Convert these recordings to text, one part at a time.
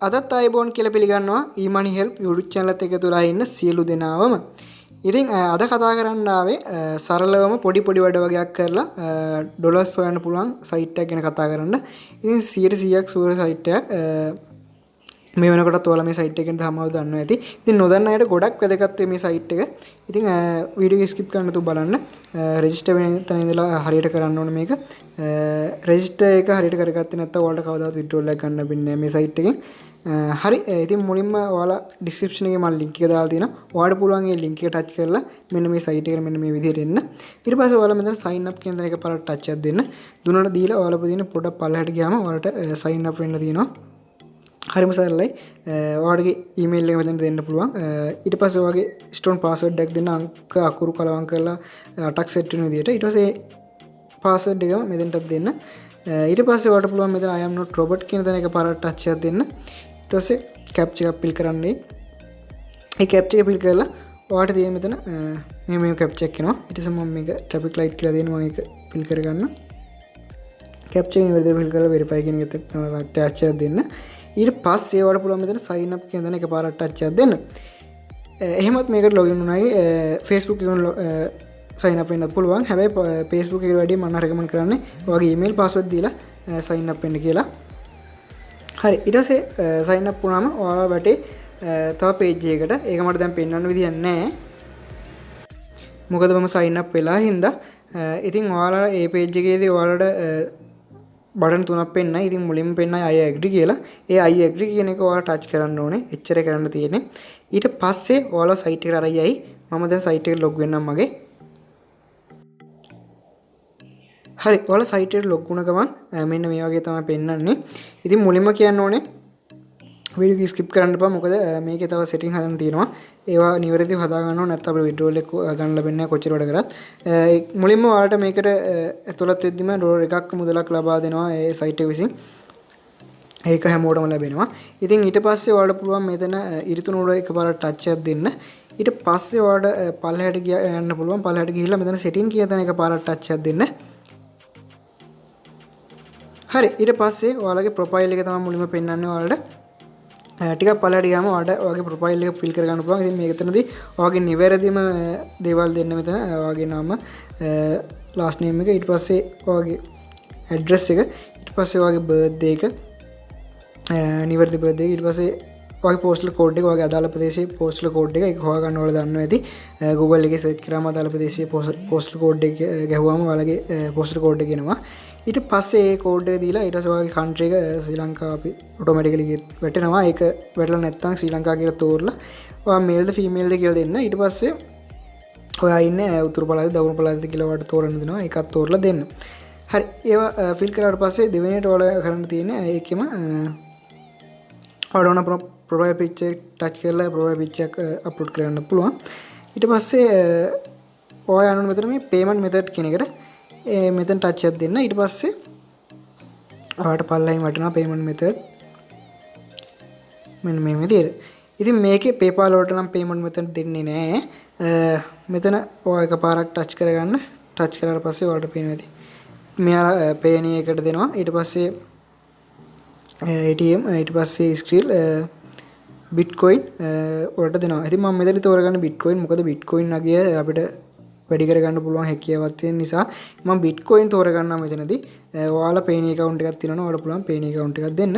අදත් ආයුබෝවන් කියලා පිළිගන්නවා emoney help YouTube channel එකත් තුලා ඉන්න සියලු දෙනාවම. ඉතින් අද කතා කරන්න ආවේ සරලවම පොඩි වැඩ වගේක් කරලා ඩොලර්ස් හොයන්න පුළුවන් සයිට් එකක් ගැන කතා කරන්න. ඉතින් 100%ක් සූර සයිට් එකක්. මේ වෙනකොටත් ඔයාලා මේ සයිට් එකෙන් තමව දන්නවා ඇති. ඉතින් නොදන්න අයට ගොඩක් වැදගත් මේ සයිට් එක. ඉතින් වීඩියෝ ස්කිප් කරන්න තු බලන්න. රෙජිස්ටර් වෙන තැන ඉඳලා හරියට කරන්න ඕනේ මේක. රෙජිස්ටර් එක හරියට කරගත්තේ නැත්නම් ඔයාලට කවදාවත් withdrawal එක ගන්න බැන්නේ නැහැ මේ සයිට් එකෙන්. හරි ඉතින් මුලින්ම ඔයාලා ඩිස්ක්‍රිප්ෂන් එකේ මම ලින්ක් එක දාලා තියෙනවා. ඔයාලට පුළුවන් ඒ ලින්ක් එක ටච් කරලා මෙන්න මේ සයිට් එකට මෙන්න මේ විදිහට එන්න. ඊට පස්සේ ඔයාලා මෙතන sign up කියන එක පාරට ටච් එකක් දෙන්න. දුන්නාට දීලා ඔයාලා පුදින පොඩක් පල්ලෙහාට ගියාම ඔයාලට sign up වෙන්න තියෙනවා. හරිම සරලයි. ඔයාලගේ ඊමේල් එක මෙතන දෙන්න පුළුවන්. ඊට පස්සේ ඔයාගේ ස්ටෝන් පාස්වර්ඩ් එකක් දෙන්න අංක අකුරු කලවම් කරලා 8ක් සෙට් වෙන විදිහට. ඊට පස්සේ පාස්වර්ඩ් එක මෙතනට දෙන්න. ඊට පස්සේ ඔයාලට පුළුවන් මෙතන I am not robot කියන තැන එක පාරට ටච් එකක් දෙන්න. ඊට පස්සේ කැප්චා එකක් පිල් කරන්නේ. ඒ කැප්චා එක පිල් කරලා ඔයාලට තියෙන මෙතන මේ කැප්චා එක එනවා. ඊට පස්සේ මම මේක ට්‍රැෆික් ලයිට් කියලා දෙන්න මම ඒක පිල් කරගන්න. කැප්චා එක ඉවරද පිල් කරලා වෙරිෆයි කියන එකට ටච් එකක් දෙන්න. ඊට පස්සේ ඔයාලට පුළුවන් මෙතන sign up කියන තැන එකපාරට ටච් එකක් දෙන්න. එහෙමත් මේකට login වුණායි Facebook එකෙන් sign up වෙන්නත් පුළුවන්. හැබැයි Facebook එකට වැඩිය මම recommend කරන්නේ ඔයාගේ email password දීලා sign up වෙන්න කියලා. හරි ඊට පස්සේ sign up වුණාම ඔයාලා වැටේ තව page එකකට. ඒක මට දැන් පෙන්වන්න විදියක් නැහැ. මොකද මම sign up වෙලා හින්දා. ඉතින් ඔයාලා මේ page එකේදී ඔයාලට බටන් තුනක් පෙන්නයි. ඉතින් මුලින්ම පෙන්නයි I agree කියලා. ඒ I agree කියන එක ඔයාලා ටච් කරන්න ඕනේ. එච්චරයි කරන්න තියෙන්නේ. ඊට පස්සේ ඔයාලා site එකට අරයයි. මම දැන් site එකට log වෙන්නම් මගේ. හරි ඔයාලා site එකට log වුණ ගමන් මෙන්න මේ වගේ තමයි පෙන්නන්නේ. ඉතින් මුලින්ම කියන්න ඕනේ වීඩියෝ skip කරන්න එපා. මොකද මේකේ තව setting හදන්න තියෙනවා. ඒවා නිවැරදිව හදා ගන්න ඕනේ නැත්නම් අපිට withdrawal එක ගන්න ලැබෙන්නේ නැහැ කොච්චර වැඩ කරත්. මුලින්ම ඔයාලට මේකට ඇතුළත් වෙද්දිම ඩොලර් එකක් මුදලක් ලබා දෙනවා ඒ site එක විසින්. ඒක හැමෝටම ලැබෙනවා. ඉතින් ඊට පස්සේ ඔයාලට පුළුවන් මෙතන ඉරිතුණු උඩ එකපාරට ටච් එකක් දෙන්න. ඊට පස්සේ ඔයාලට පල්ලෙහාට යන්න පුළුවන්. පල්ලෙහාට ගිහිල්ලා මෙතන setting කියන තැන එකපාරට ටච් එකක් දෙන්න. හරි ඊට පස්සේ ඔයාලගේ ප්‍රොෆයිල් එක තමයි මුලින්ම පෙන්වන්නේ ඔයාලට. ටිකක් පල්ලෙහාට ගියාම ඔයාලට ඔයාගේ ප්‍රොෆයිල් එක ෆිල් කරගන්න පුළුවන්. ඉතින් මේක එතනදී ඔයාගේ නිවැරදිම දේවල් දෙන්න මෙතන ඔයාගේ නම last name එක ඊට පස්සේ ඔයාගේ address එක ඊට පස්සේ ඔයාගේ birthday එක නිවැරදි birthday එක ඊට පස්සේ ඔයාගේ postal code එක ඔයාගේ අදාළ ප්‍රදේශයේ postal code එක ඒක හොයාගන්න ඕලා දන්නවා ඇති. Google එකේ search කරාම අදාළ ප්‍රදේශයේ postal code එක ගැහුවාම ඔයාලගේ postal code එක එනවා. ඊට පස්සේ ඒ කෝඩ් එක දීලා ඊට පස්සේ ඔයාගේ country එක ශ්‍රී ලංකාව අපි ඔටෝමැටිකලි වැටෙනවා. ඒක වැටලා නැත්නම් ශ්‍රී ලංකාව කියලා තෝරලා ඔයා මේල්ද ෆීමේල්ද කියලා දෙන්න. ඊට පස්සේ ඔයා ඉන්නේ උතුරු පළාතේ දකුණු පළාතේ කියලා ඔයාලට තෝරන්න දෙනවා. ඒකත් තෝරලා දෙන්න. හරි ඒවා ෆිල් කරාට පස්සේ දෙවෙනියට ඔයාලා කරන්න තියෙන්නේ ඒකෙම ඔයාලා ඕන ප්‍රොෆයිල් පික්චර් ටච් කරලා ප්‍රොෆයිල් පික්චර් එක අප්ලෝඩ් කරන්න පුළුවන්. ඊට පස්සේ ඔයා යනවා මෙතන මේ payment method කියන එකට මෙතන ටච් එකක් දෙන්න. ඊට පස්සේ ඔයාලට පල්ලෙහින් වටිනවා payment method මෙන්න මේ විදිහට. ඉතින් මේකේ PayPal වලට නම් payment method දෙන්නේ නැහැ. මෙතන ඔයා එකපාරක් ටච් කරගන්න. ටච් කරාට පස්සේ ඔයාලට පේනවා ඇති. මෙයාලා pay එකට දෙනවා. ඊට පස්සේ ATM ඊට පස්සේ skril bitcoin වලට දෙනවා. ඉතින් මම මෙතන තෝරගන්න bitcoin. මොකද bitcoin අගය අපිට වැඩි කරගන්න පුළුවන් හැකියාවක් තියෙන නිසා මම bitcoin තෝරගන්නවා මෙතනදී. ඔයාලා pay account එකක් තියෙනවා ඔයාලට පුළුවන් pay account එකක් දෙන්න.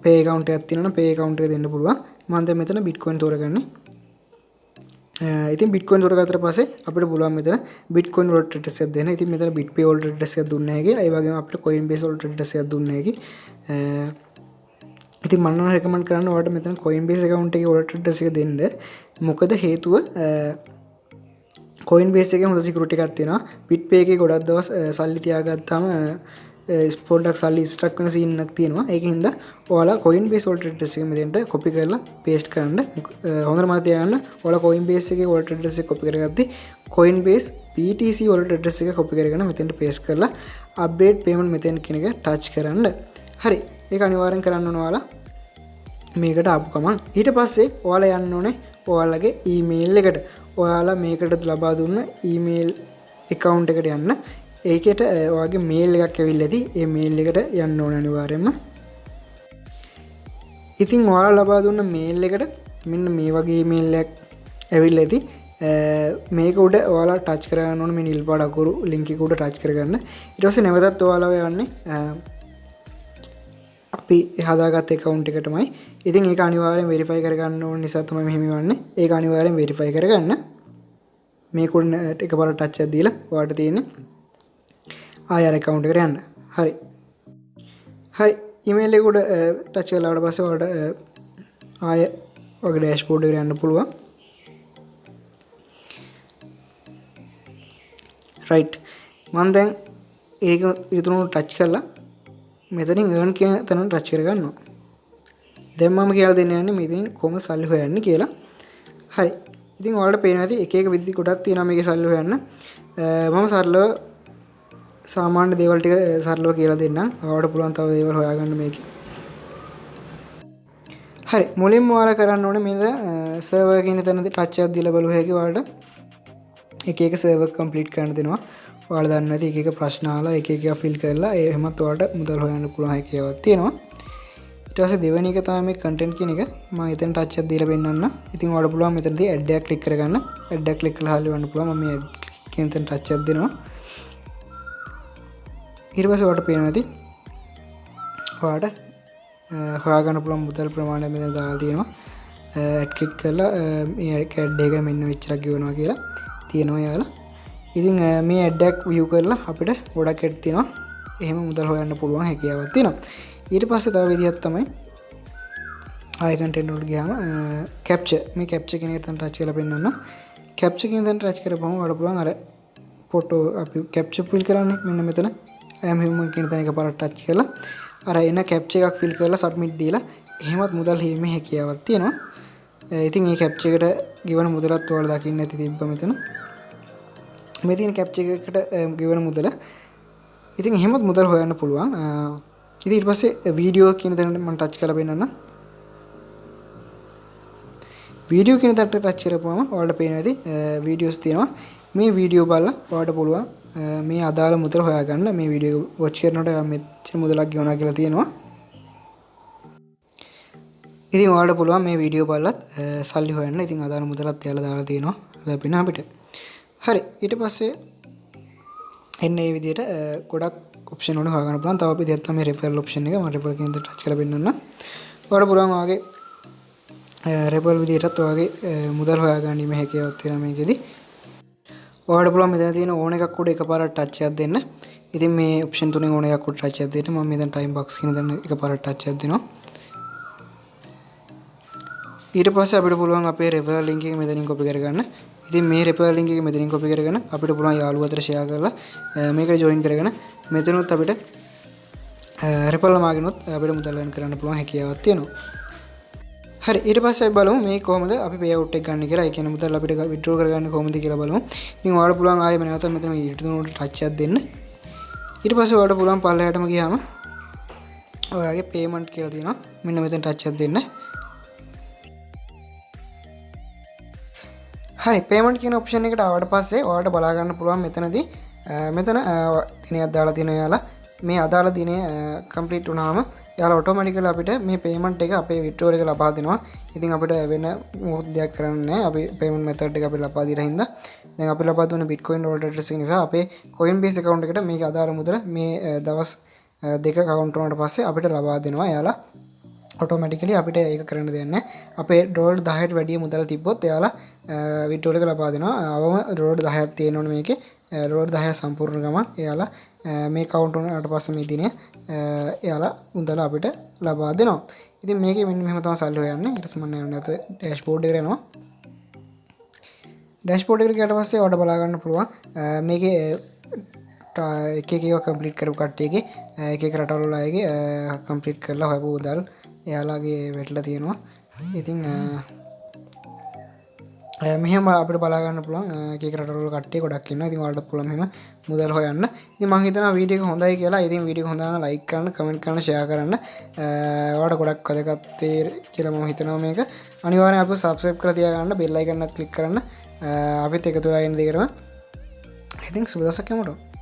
pay account එකක් තියෙනවා pay account එක දෙන්න පුළුවන්. මම දැන් මෙතන bitcoin තෝරගන්නේ. ඉතින් bitcoin තෝරගත්තට පස්සේ අපිට පුළුවන් මෙතන bitcoin wallet address එකක් දෙන්න. ඉතින් මෙතන bitpay wallet address එකක් දුන්නේ නැහැ. ඒ වගේම අපිට coinbase wallet address එකක් දුන්නේ නැහැ. ඉතින් මම නම් recommend කරන්නේ ඔයාලට මෙතන coinbase account එකේ wallet address එක දෙන්න. මොකද හේතුව Coinbase එකේ හොඳ security එකක් තියෙනවා. bitpay එකේ ගොඩක් දවස් සල්ලි තියාගත්තාම ස්පොට්ඩක් සල්ලි ස්ට්‍රක් වෙන සීන් එකක් තියෙනවා. ඒකින්ද ඔයාලා Coinbase wallet address එක මෙතෙන්ට copy කරලා paste කරන්න. හොඳට මතක තියාගන්න. ඔයාලා Coinbase එකේ wallet address එක copy කරගත්තී Coinbase BTC wallet address එක copy කරගෙන මෙතෙන්ට paste කරලා update payment method කියන එක touch කරන්න. හරි. ඒක අනිවාර්යෙන් කරන්න ඕන ඔයාලා මේකට ආපු ගමන්. ඊට පස්සේ ඔයාලා යන්න ඕනේ ඔයාලගේ email එකට. ඔයාලා මේකට ලබා දුන්න ඊමේල් account එකට යන්න. ඒකට ඔයාගේ මේල් එකක් ඇවිල්ලා ඇති. ඒ මේල් එකට යන්න ඕන අනිවාර්යයෙන්ම. ඉතින් ඔයාලා ලබා දුන්න මේල් එකට මෙන්න මේ වගේ ඊමේල් එකක් ඇවිල්ලා ඇති. මේක උඩ ඔයාලා ටච් කරගන්න ඕනේ මේ නිල් පාට අකුරු ලින්ක් එක උඩ ටච් කරගන්න. ඊට පස්සේ නැවතත් ඔයාලා යන්නේ අපි හදාගත්ත account එකටමයි. ඉතින් ඒක අනිවාර්යෙන් verify කරගන්න ඕන නිසා තමයි මෙහෙම වන්නේ. ඒක අනිවාර්යෙන් verify කරගන්න. මේක උඩ එකපාරට ටච් එකක් දීලා ඔයාලට තියෙන්නේ ආයෙ account එකට යන්න. හරි. ඊමේල් එක උඩ ටච් කරලාට පස්සේ ඔයාලට ආයෙ ඔගේ ඩෑෂ්බෝඩ් එකට යන්න පුළුවන්. රයිට්. මම දැන් ඒක ඊටුණු ටච් කරලා මෙතනින් earn කියන තැන ටච් කරගන්නවා. දැන් මම කියලා දෙන්න යන්නේ මෙතනින් කොහොමද සල්ලි හොයන්නේ කියලා. හරි. ඉතින් ඔයාලට පේනවා ඇති එක එක විදි කොටක් තියෙනවා මේකේ සල්ලි හොයන්න. මම සරලව සාමාන්‍ය දේවල් ටික සරලව කියලා දෙන්නම්. ඔයාලට පුළුවන් තව දේවල් හොයාගන්න මේකේ. හරි. මුලින්ම ඔයාලා කරන්න ඕනේ මේක සර්වර් කියන තැනදී ටච් එකක් දීලා බලුව හැකි ඔයාලට එක එක සර්වර් කම්ප්ලීට් කරන්න දෙනවා. ඔයාලා දන්නේ නැති එක එක ප්‍රශ්න අහලා එක එක ෆිල් කරලා එහෙමත් ඔයාලට මුදල් හොයන්න පුළුවන් හැකියාවක් තියෙනවා. ඊට පස්සේ දෙවෙනි එක තමයි මේ content කියන එක. මම එතන ටච් එකක් දීලා පෙන්නන්න. ඉතින් ඔයාලට පුළුවන් මෙතනදී add එකක් ක්ලික් කරගන්න. add එකක් ක්ලික් කළා හරියවන්න පුළුවන්. මම මේ add කියන තැන ටච් එකක් දෙනවා. ඊට පස්සේ ඔයාලට පේනවා ඇති ඔයාලට හොයාගන්න පුළුවන් මුදල් ප්‍රමාණය මෙතන දාලා තියෙනවා. add ක්ලික් කරලා මේ add එක මෙන්න මෙච්චරක් ගෙවනවා කියලා තියෙනවා යාලා. ඉතින් මේ add එකක් view කරලා අපිට ගොඩක් add තියෙනවා. එහෙම මුදල් හොයන්න පුළුවන් හැකියාවක් තියෙනවා. ඊට පස්සේ තව විදිහක් තමයි ආය content වලට ගියාම capture මේ capture කියන එක තන ටච් කරලා පෙන්නන්න. capture කියන තැන ටච් කරපුවම වඩ පුළුවන් අර ෆොටෝ අපි capture fill කරන්නේ මෙන්න මෙතන I am human කියන තැන එකපාරට ටච් කරලා අර එන capture එකක් fill කරලා submit දීලා එහෙමත් මුදල් හීමේ හැකියාවක් තියෙනවා. ඉතින් මේ capture එකට ගෙවන මුදලත් ඔයාලා දකින්න ඇති තිබ්බ මෙතන. මේ තියෙන capture එකකට ගෙවන මුදල. ඉතින් එහෙමත් මුදල් හොයන්න පුළුවන්. ඉතින් ඊට පස්සේ වීඩියෝ කියන තැනට මම ටච් කරලා පෙන්නන්න. වීඩියෝ කියන තැනට ටච් කරපුවම ඔයාලට පේනවා ඇති වීඩියෝස් තියෙනවා. මේ වීඩියෝ බලලා ඔයාලට පුළුවන් මේ අදාළ මුදල හොයාගන්න. මේ වීඩියෝ එක වොච් කරනකොට මෙච්චර මුදලක් ගෙවනවා කියලා තියෙනවා. ඉතින් ඔයාලට පුළුවන් මේ වීඩියෝ බලලත් සල්ලි හොයන්න. ඉතින් අදාළ මුදලත් එයාලා දාලා තියෙනවා ලැබෙන අපිට. හරි. ඊට පස්සේ එන්න මේ විදිහට ගොඩක් ඔප්ෂන් වල හොයාගන්න පුළුවන්. තව විදිහක් තමයි referral option එක. මම referral කියන දේ ටච් කරලා පෙන්නන්න. ඔයාලට පුළුවන් ඔයාගේ referral විදිහටත් ඔයාගේ මුදල් හොයාගන්න මේ හැකියාවක් තියෙනවා මේකෙදි. ඔයාලට පුළුවන් මෙතන තියෙන ඕන එකක් උඩ එකපාරට ටච් එකක් දෙන්න. ඉතින් මේ ඔප්ෂන් තුනෙන් ඕන එකක් උඩ ටච් එකක් දෙන්න. මම මෙතන timebucks කියන දේ එකපාරට ටච් එකක් දෙනවා. ඊට පස්සේ අපිට පුළුවන් අපේ referral link එක මෙතනින් copy කරගන්න. ඉතින් මේ referral link එක මෙතනින් copy කරගෙන අපිට පුළුවන් යාළුවෝ අතර share කරලා මේකට join කරගෙන මෙතනොත් අපිට referral මාගෙනොත් අපිට මුදල් earn කරන්න පුළුවන් හැකියාවක් තියෙනවා. හරි. ඊට පස්සේ අපි බලමු මේ කොහොමද අපි payout එක ගන්න කියලා. ඒ කියන්නේ මුදල් අපිට withdraw කරගන්න කොහොමද කියලා බලමු. ඉතින් ඔයාලට පුළුවන් ආයෙ නැවත මෙතන මේ ඊටුනට ටච් එකක් දෙන්න. ඊට පස්සේ ඔයාලට පුළුවන් පල්ලෙහාටම ගියාම ඔයාගේ payment කියලා තියෙනවා. මෙන්න මෙතන ටච් එකක් දෙන්න. හරි. payment කියන option එකට ආවට පස්සේ ඔයාලට බලා ගන්න පුළුවන් මෙතනදී මෙතන දිනයක් දාලා තියෙනවා යාලා. මේ අදාළ දිනේ complete වුණාම යාලා automatically අපිට මේ payment එක අපේ withdrawal එක ලබා දෙනවා. ඉතින් අපිට වෙන මොකද දෙයක් කරන්න නැහැ. අපි payment method එක අපිට ලබා දීලා හින්දා දැන් අපි ලබා දුන්න bitcoin wallet address එක නිසා අපේ coinbase account එකට මේක අදාළ මුදල මේ දවස් දෙක count වුණාට පස්සේ අපිට ලබා දෙනවා යාලා. automatically අපිට ඒක කරන්න දෙන්නේ නැහැ. අපේ $10ට වැඩි මුදල් තිබ්බොත් එයාලා withdrawal එක ලබා දෙනවා. අවම $10ක් තියෙන්න ඕනේ මේකේ. $10 සම්පූර්ණ ගමන් එයාලා මේ count වුණාට පස්සේ මේ දිනේ එයාලා මුදල අපිට ලබා දෙනවා. ඉතින් මේකේ මෙන්න මෙහෙම තමයි සල්ලි හොයන්නේ. ඊට පස්සේ මම නැවත dashboard එකට යනවා. dashboard එකට ගියාට පස්සේ ඔයාලට බලා ගන්න පුළුවන් මේකේ එක එක ඒවා complete කරපු කට්ටියගේ එක එක රටවල වල අයගේ complete කරලා හොයපු මුදල් එයාලාගේ වැටලා තියෙනවා. ඉතින් මෙහෙම අපිට බලා ගන්න පුළුවන් එක එක රටවල කට්ටිය ගොඩක් ඉන්නවා. ඉතින් ඔයාලට පුළුවන් මෙහෙම මුදල් හොයන්න. ඉතින් මම හිතනවා වීඩියෝ එක හොඳයි කියලා. ඉතින් වීඩියෝ එක හොඳ නම් ලයික් කරන්න, කමෙන්ට් කරන්න, ෂෙයා කරන්න. ඔයාලට ගොඩක් වැදගත් වෙයි කියලා මම හිතනවා මේක. අනිවාර්යෙන් අපිව subscribe කරලා තියාගන්න, bell icon එකත් click කරන්න. අපිත් එකතු වෙලා ඉන්න දෙයකටම. ඉතින් සුබ දවසක් හැමෝටම.